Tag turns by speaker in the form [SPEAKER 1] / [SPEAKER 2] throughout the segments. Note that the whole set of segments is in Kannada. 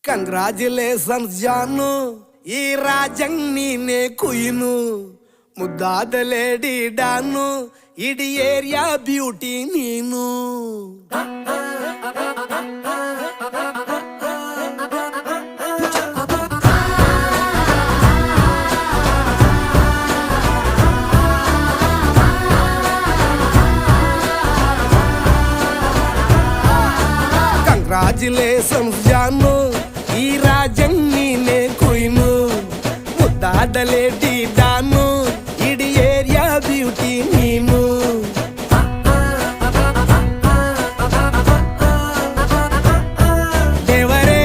[SPEAKER 1] ಕಂಗ್ರಾಚುಲೇಷನ್ಸ್ ಜಾನು, ಈ ರಾಜಂಗ್ ನೀನೆ ಕುಯ್ನು, ಮುದ್ದಾದ ಲೇಡಿ ಡಾನು, ಇಡೀ ಏರಿಯಾ ಬ್ಯೂಟಿ ನೀನು. ಕಂಗ್ರಾಚುಲೇಷನ್ಸ್ ಜಾನು, ಈ ರಾಜಂಗ್ ನೀನೆ ಕುಯ್ನು, ಮುದ್ದಾದ ಲೇಡಿ ಡಾನು, ಇಡೀ ಏರಿಯಾ ಬ್ಯೂಟಿ ನೀನು. ದೇವರೇ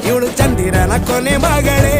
[SPEAKER 1] ಇವಳು ಚಂದಿರನ ಕೊನೆ ಮಗಳೇ.